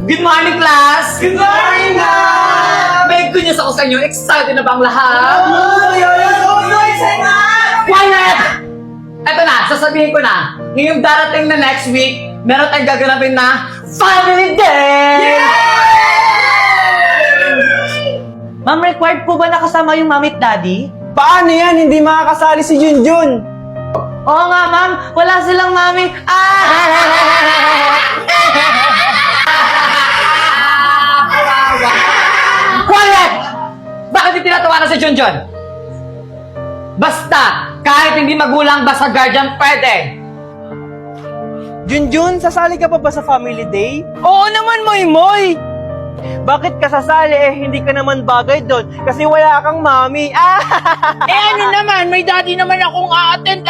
Good morning, class! Good morning, ma'am! May good news ako sa inyo. Excited na ba ang lahat? So excited! Quiet! Eto na, sasabihin ko na. Ngayong darating na next week, meron tayong gaganapin na Family Day! Ma'am, required po ba nakasama yung mami at daddy? Paano yan? Hindi makakasali si Junjun. Oo nga, ma'am. Wala silang mami. Quiet! Bakit di tinatawanan si Junjun? Basta, kahit hindi magulang, basta guardian, pwede. Junjun, sasali ka pa ba sa Family Day? Oo naman, Moy! Bakit ka sasali hindi ka naman bagay doon? Kasi wala kang mami. Ano naman? May daddy naman akong a-attend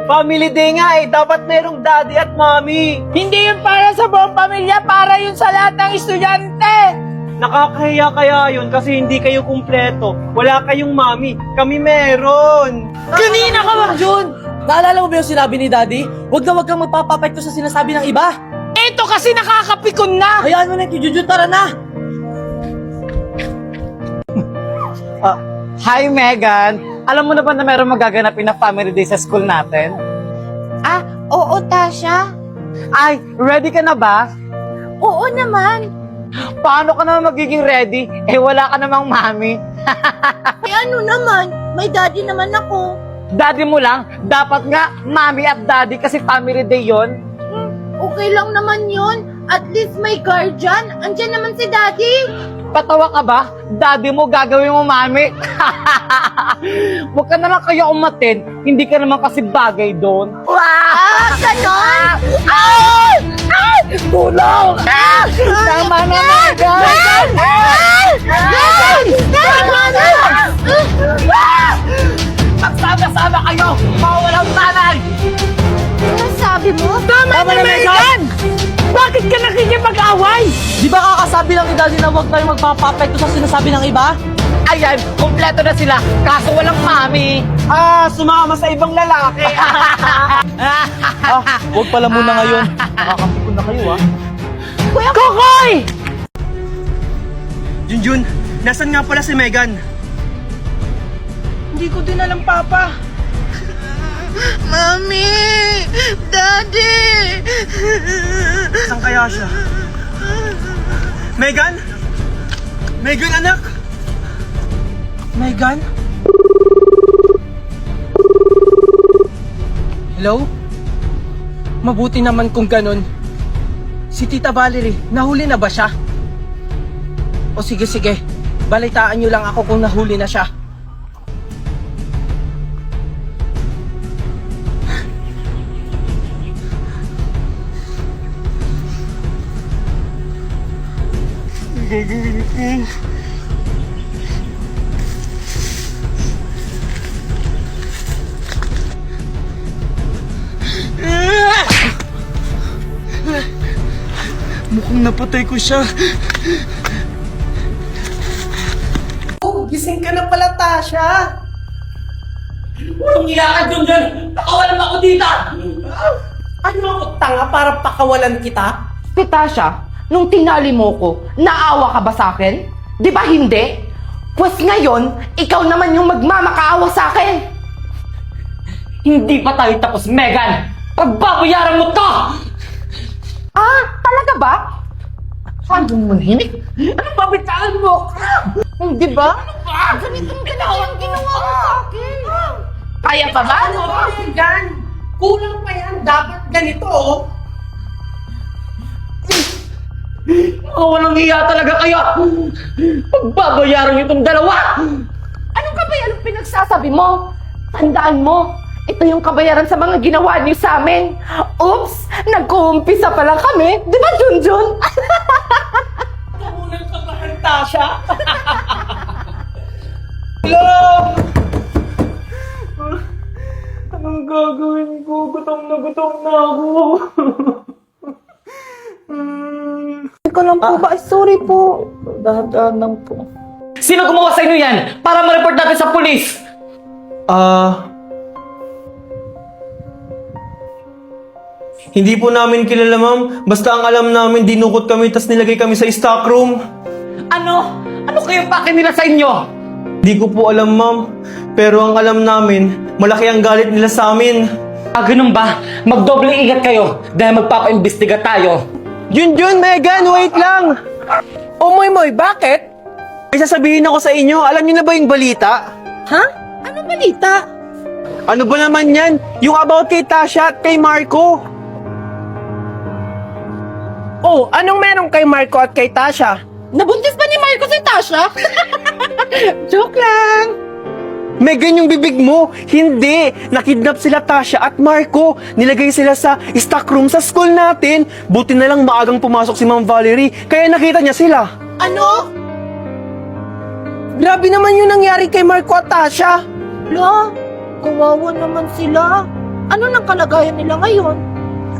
Family Day nga dapat merong daddy at mami. Hindi yun para sa buong pamilya, para yun sa lahat ng estudyante. Nakakahiya kaya yun kasi hindi kayo kumpleto. Wala kayong mami. Kami meron. Kanina ka, Ma'am Jun! Naalala mo ba yung sinabi ni daddy? Huwag kang magpapapekto sa sinasabi ng iba. Ito kasi nakakapikon na! Hayaan mo na, Jun, tara na! Hi, Megan! Alam mo na ba na meron magaganapin na Family Day sa school natin? Oo, Tasha. Ay, ready ka na ba? Oo naman. Paano ka naman magiging ready? Wala ka namang mami. Ano naman? May daddy naman ako. Daddy mo lang, dapat nga mami at daddy kasi Family Day yon. Okay lang naman yun. At least may guardian. Andiyan naman si daddy. Patawa ka ba? Daddy mo, gagawin mo mami. Huwag ka naman kaya umatin, hindi ka naman kasi bagay doon. Ganon? Tulong! Tama na, Megan! Tama na! Magsama-sama kayo! Mawalang tanay! Ano sabi mo? Tama na, Megan! Bakit ka nakikipag-away? Di ba kakasabi lang ni daddy na huwag tayo magpapapekto sa sinasabi ng iba? Ayan, kumpleto na sila, kaso walang mami. Sumama sa ibang lalaki. Huwag pala muna ngayon. Nakakapikon na kayo, Kokoy! Junjun, nasan nga pala si Megan? Hindi ko din alam, Papa. Mami! Daddy! Saan kaya siya? Megan? Megan, anak? Megan? Hello? Mabuti naman kung ganun. Si Tita Valerie, nahuli na ba siya? O sige, balitaan niyo lang ako kung nahuli na siya. Mukhang napatay ko siya. Oh, gising ka na pala, Tasha! Walang iyakan dun dyan! Pakawalan ako dito! Ano ako, tanga para pakawalan kita? Tasha, nung tinali mo ko, naawa ka ba sa akin? Di ba hindi? Pues ngayon, ikaw naman yung magmamakaawa sa akin. Hindi pa tayo tapos, Megan! Pagbabayaran mo to! Talaga ba? Saan mo manhimik? Anong babitaan mo? Di ba? Ganito yung ginawa mo sa akin. Kaya pa ba? Megan, kulang pa yan. Dapat ganito, oh. Walang iya talaga kayo! Pagbabayaran niyo itong dalawa! Anong kabayaran pinagsasabi mo? Tandaan mo, ito yung kabayaran sa mga ginawa niyo sa amin. Oops! Nag-uumpisa pa lang kami. Di ba, Junjun? Unang kabahan, Tasha. Anong gagawin ko? Gutom na ako. Ikaw lang po ba? Sorry po. Dahan-dahan lang po. Sino gumawa sa inyo yan? Para ma-report natin sa pulis! Hindi po namin kilala, ma'am. Basta ang alam namin, dinukot kami tas nilagay kami sa stock room. Ano? Ano kayo pake nila sa inyo? Di ko po alam, ma'am. Pero ang alam namin, malaki ang galit nila sa amin. Ganun ba? Magdoble ingat kayo dahil magpapaimbestiga tayo. Junjun, Megan, wait lang! Moy, bakit? May sasabihin ako sa inyo, alam niyo na ba yung balita? Ha? Ano balita? Ano ba naman yan? Yung about kay Tasha at kay Marco. Oh, anong meron kay Marco at kay Tasha? Nabuntis pa ni Marco si Tasha? Joke lang. Megan, yung bibig mo! Hindi! Nakidnap sila Tasha at Marco. Nilagay sila sa stock room sa school natin. Buti na lang maagang pumasok si Ma'am Valerie, kaya nakita niya sila. Ano? Grabe naman yung nangyari kay Marco at Tasha. La, kawawa naman sila. Ano nang kalagayan nila ngayon?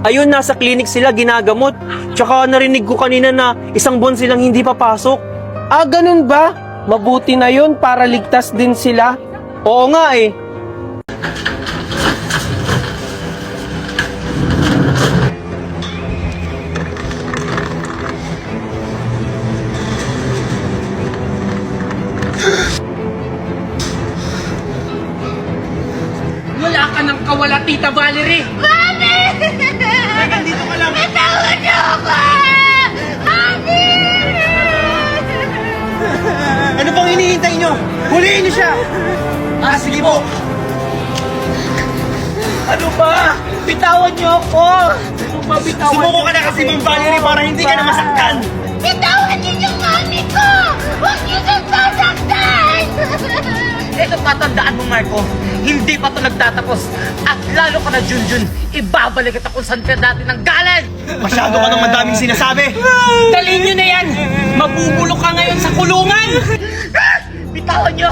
Ayun, nasa clinic sila ginagamot. Tsaka narinig ko kanina na isang buwan silang hindi papasok. Ganun ba? Mabuti na yun para ligtas din sila. Oo nga eh. Wala ka nang kawala, Tita Valerie. Megan, dito ka lang. Bitawan niyo ako! Mami! Ano bang hinihintay nyo? Huliin niyo siya! Sige po. Ano ba? Bitawan niyo ako. Ano ba bitawan Sumuko ka na kasi, Ma'am Valerie, para hindi ka na masaktan. Bitawan niyo yung mami ko! Huwag niyo siyang sasaktan! Ito tatandaan mo, Marco. Hindi pa ito nagtatapos. At lalo ka na, Junjun, ibabalik kita kung saan ka dati nang galing! Masyado ka nang madaming sinasabi. Dalhin niyo na yan. Mabubulok ka ngayon sa kulungan. Bitawan niyo!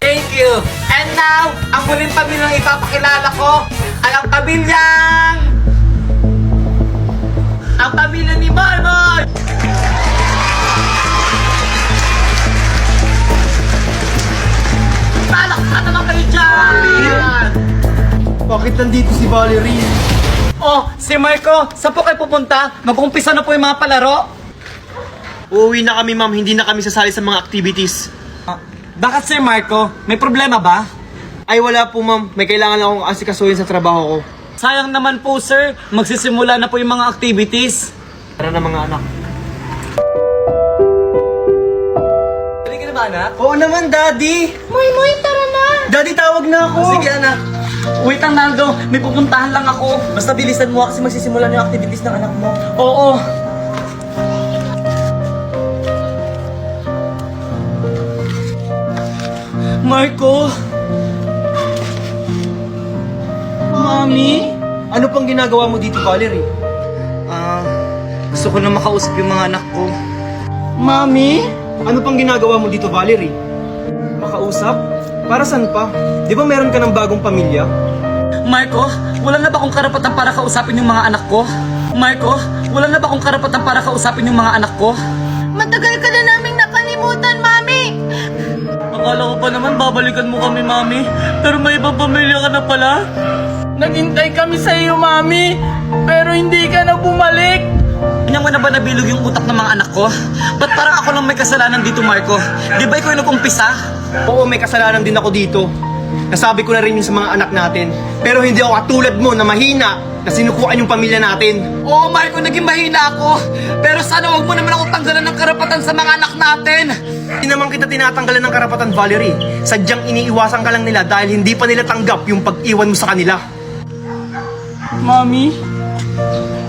Thank you! And now, ang muling pamilyang ipapakilala ko ay ang pamilyang... Ang pamilya ni Marmon! Palakpan naman kayo dyan! Bakit nandito si Valerie? Oh, si Marco, saan po kayo pupunta? Mag-umpisa na po yung mga palaro. Uuwi na kami, ma'am. Hindi na kami sasali sa mga activities. Bakit, Sir Marco? May problema ba? Ay, wala po, ma'am. May kailangan lang akong asikasuhin sa trabaho ko. Sayang naman po, sir. Magsisimula na po yung mga activities. Tara na, mga anak. Balik ka na ba, anak? Oo naman, Daddy! Moy, tara na! Daddy, tawag na ako! Sige, anak. Wait lang, Naldo. May pupuntahan lang ako. Basta bilisan mo kasi magsisimula na yung activities ng anak mo. Oo. Marco? Mami? Ano pang ginagawa mo dito, Valerie? Gusto ko na makausap yung mga anak ko. Mami? Ano pang ginagawa mo dito, Valerie? Makausap? Para saan pa? Di ba meron ka ng bagong pamilya? Marco, wala na ba akong karapatan para kausapin yung mga anak ko? Marco, wala na ba akong karapatan para kausapin yung mga anak ko? Matagal ka na naming nakalimutan, Mami! Akala ko pa naman babalikan mo kami, Mami. Pero may ibang pamilya ka na pala. Naghintay kami sa iyo, Mami. Pero hindi ka na bumalik. Kanya mo na ba nabilog yung utak ng mga anak ko? Ba't parang ako lang may kasalanan dito, Marco? Di ba ikaw yung nag-umpisa? Oo, may kasalanan din ako dito. Nasabi ko na rin yun sa mga anak natin. Pero hindi ako katulad mo na mahina na sinukuan yung pamilya natin. Oo, Marco, naging mahina ako. Pero sana huwag mo naman ako tanggalan ng karapatan sa mga anak natin. Hindi naman kita tinatanggalan ng karapatan, Valerie. Sadyang iniiwasan ka lang nila dahil hindi pa nila tanggap yung pag-iwan mo sa kanila. Mami,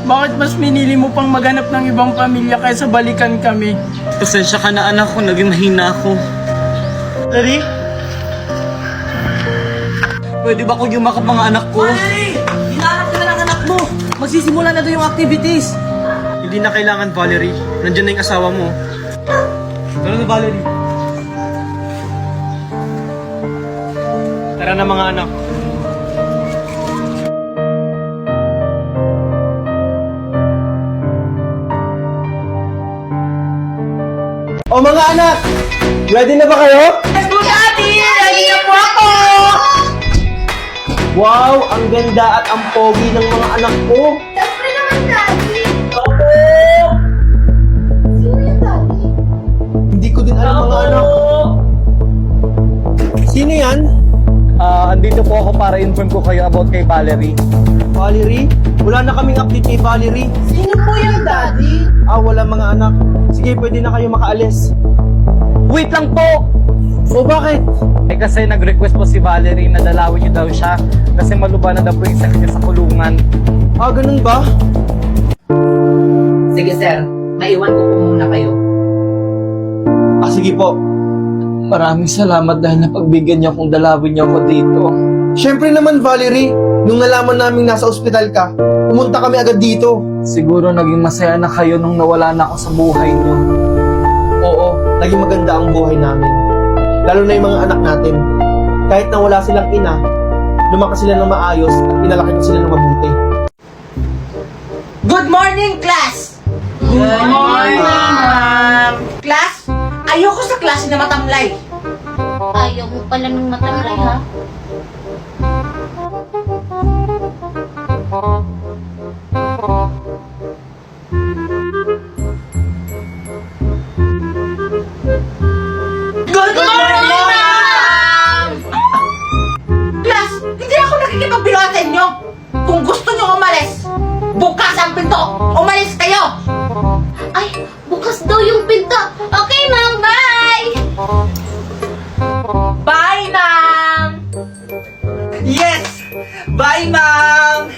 bakit mas minili mo pang maghanap ng ibang pamilya kaysa balikan kami? Pasensya ka na, anak ko. Naging mahina ako. Daddy? Pwede ba kung yumakap mga anak ko? Hinahanap ka na ng anak mo. Magsisimula na doon yung activities. Hindi na kailangan, Valerie. Nandiyan na yung asawa mo. Tara na, Valerie. Tara na, mga anak. O mga anak, ready na ba kayo? Let's go, Daddy! Ready na po ako! Wow, ang ganda at ang pogi ng mga anak ko. Let's go, Daddy? Sino yung Daddy? Hindi ko din alam mga anak. Sino yan? Andito po ako para inform ko kayo about kay Valerie. Valerie? Wala na kaming update kay Valerie. Sino po yung Daddy? Wala mga anak. Sige, pwede na kayo makaalis. Wait lang po! O bakit? Kasi nag-request po si Valerie na dalawin niyo daw siya kasi maluba na daw po yung sakit niya sa kulungan. Ganun ba? Sige sir, maiwan ko po muna kayo. Sige po. Maraming salamat dahil napagbigyan niyo akong dalawin niyo ako dito. Siyempre naman, Valerie. Nung nalaman namin nasa ospital ka, pumunta kami agad dito. Siguro naging masaya na kayo nung nawala na ako sa buhay niyo. Oo, naging maganda ang buhay namin. Lalo na yung mga anak natin. Kahit na wala silang ina, lumakas sila ng maayos at pinalaki ko sila ng mabuti. Good morning, class! Good morning, ma'am! Class, ayoko sa klase na matamlay. Ayaw mo pala ng matamlay, ha? Good morning, ma'am! Class, hindi ako nakikipagbiruan sa inyo. Kung gusto nyo umalis, bukas ang pinto. Umalis kayo! Ay, bukas daw yung pinto. Okay, Ma'am, bye! Bye, ma'am! Yes! Bye, ma'am!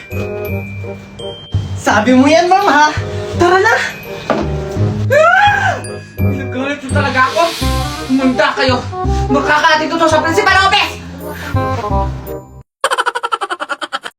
Sabi mo yan, ma'am, ha? Tara na! Nagalit na talaga ako. Munda kayo. Makakating ko to sa principal office.